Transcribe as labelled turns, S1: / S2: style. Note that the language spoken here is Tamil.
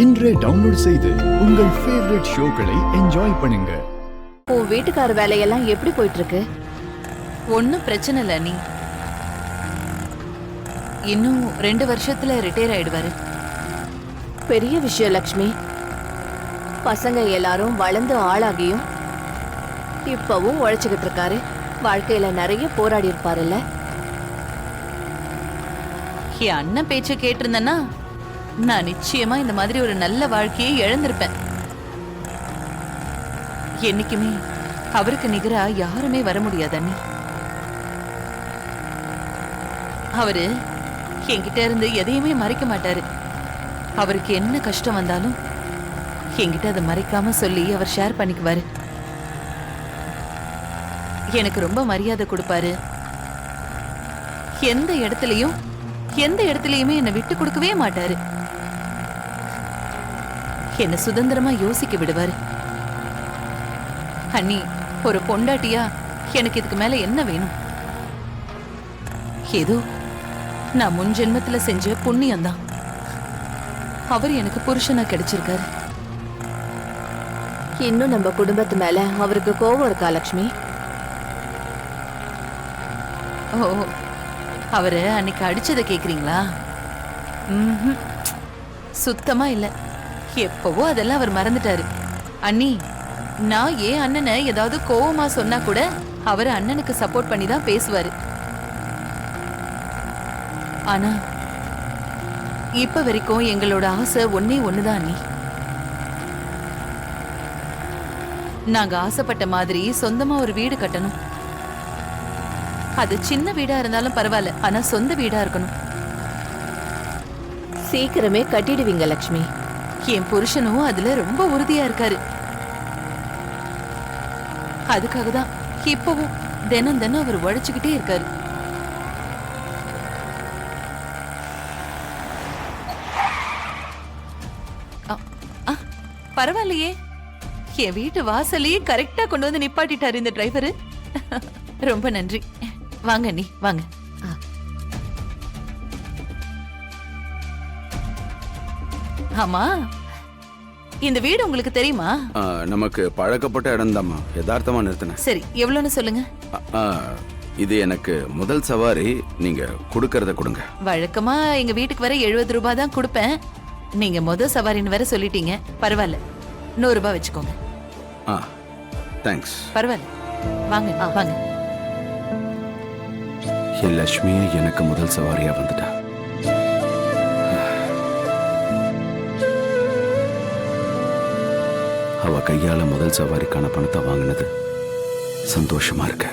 S1: இன்றே டவுன்லோட் செய்து உங்கள் ஃபேவரட் ஷோக்களை என்ஜாய் பண்ணுங்க.
S2: உன் வீட்டுக்கார வேலையெல்லாம் எப்படி போயிட்டு இருக்கு?
S3: ஒன்னும் பிரச்சனை இல்ல. நீ இன்னும் 2 வருஷத்துல ரிட்டையர் ஆயிடுவாரு.
S2: பெரிய விஷயம் லக்ஷ்மி. பசங்க எல்லாரும் வளர்ந்து ஆளாகியும் இப்பவும் உழைச்சுக்கிட்டு இருக்காரு. வாழ்க்கையில நிறைய போராடி இருப்பாருல்ல.
S3: என் அண்ணன் பேச்ச கேட்டிருந்தேன்னா நான் நிச்சயமா இந்த மாதிரி ஒரு நல்ல வாழ்க்கையை இழந்திருப்பேன். என்னைக்குமே அவருக்கு நிகரா யாருமே வர முடியாது அண்ணி. அவரு என்கிட்ட இருந்து எதையுமே மறைக்க மாட்டாரு. அவருக்கு என்ன கஷ்டம் வந்தாலும் என்கிட்ட அதை மறைக்காம சொல்லி அவர் ஷேர் பண்ணிக்குவாரு. எனக்கு ரொம்ப மரியாதை கொடுப்பாரு. எந்த இடத்துலயுமே என்னை விட்டு கொடுக்கவே மாட்டாரு. என்ன சுதந்திரமா யோசிக்க விடுவாரு. அண்ணி, ஒரு பொண்டாட்டியா எனக்கு இதுக்கு மேல என்ன வேணும்? ஏதோ நான் முன் ஜென்மத்துல செஞ்ச புண்ணியம்தான் அவர் எனக்கு புருஷனா கிடைச்சிருக்காரு.
S2: இன்னும் நம்ம குடும்பத்து மேல அவருக்கு கோபம் இருக்கா லக்ஷ்மி?
S3: ஓ, அவரு அன்னைக்கு அடிச்சதை கேக்குறீங்களா? சுத்தமா இல்ல. எப்பவோ அதெல்லாம் அவர் மறந்துட்டாரு. அண்ணி, நான் ஏன் அண்ணனை ஏதாவது கோவமா சொன்னா கூட அவர் அண்ணனுக்கு சப்போர்ட் பண்ணி தான் பேசுவாரு. ஆனா இப்ப வரைக்கும் எங்களோட ஆசை ஒன்னே ஒண்ணுதான் அண்ணி. நாங்க ஆசைப்பட்ட மாதிரி சொந்தமா ஒரு வீடு கட்டணும். அது சின்ன வீடா இருந்தாலும் பரவாயில்ல, ஆனா சொந்த வீடா இருக்கணும்.
S2: சீக்கிரமே கட்டிடுவீங்க லக்ஷ்மி.
S3: என் புருஷனும் அதுல ரொம்ப உறுதியா இருக்காரு. அதுக்காக தான் இப்பவும் தினம் தினம் அவர் உழைச்சுக்கிட்டே இருக்காரு. பரவாயில்லையே, என் வீட்டு வாசலையே கரெக்டா கொண்டு வந்து நிப்பாட்டிட்டாரு இந்த டிரைவரு. ரொம்ப நன்றி. வாங்க நீ வாங்க. ஆமா, இந்த வீடு உங்களுக்கு தெரியுமா?
S4: நமக்கு பழக்கப்பட்ட இடம்தாம்மா, யதார்த்தமா நிறுத்தினேன்.
S3: சரி, எவ்வளவுன்னு சொல்லுங்க.
S4: இது எனக்கு முதல் சவாரி. நீங்க கொடுக்கறத கொடுங்க.
S3: வழக்கமா எங்க வீட்டுக்கு வர 70 ரூபாய் தான் கொடுப்பேன். நீங்க முதல் சவாரின்னு வேற சொல்லிட்டீங்க. பரவாயில்ல, 100 ரூபாய் வச்சுக்கோங்க.
S4: தேங்க்ஸ்.
S3: பரவாயில்ல, வாங்க வாங்க.
S4: என் லட்சுமியே எனக்கு முதல் சவாரியா வந்துட்டா. அவ கையால முதல் சவாரிக்கான பணத்தை வாங்கினது சந்தோஷமா இருக்கு.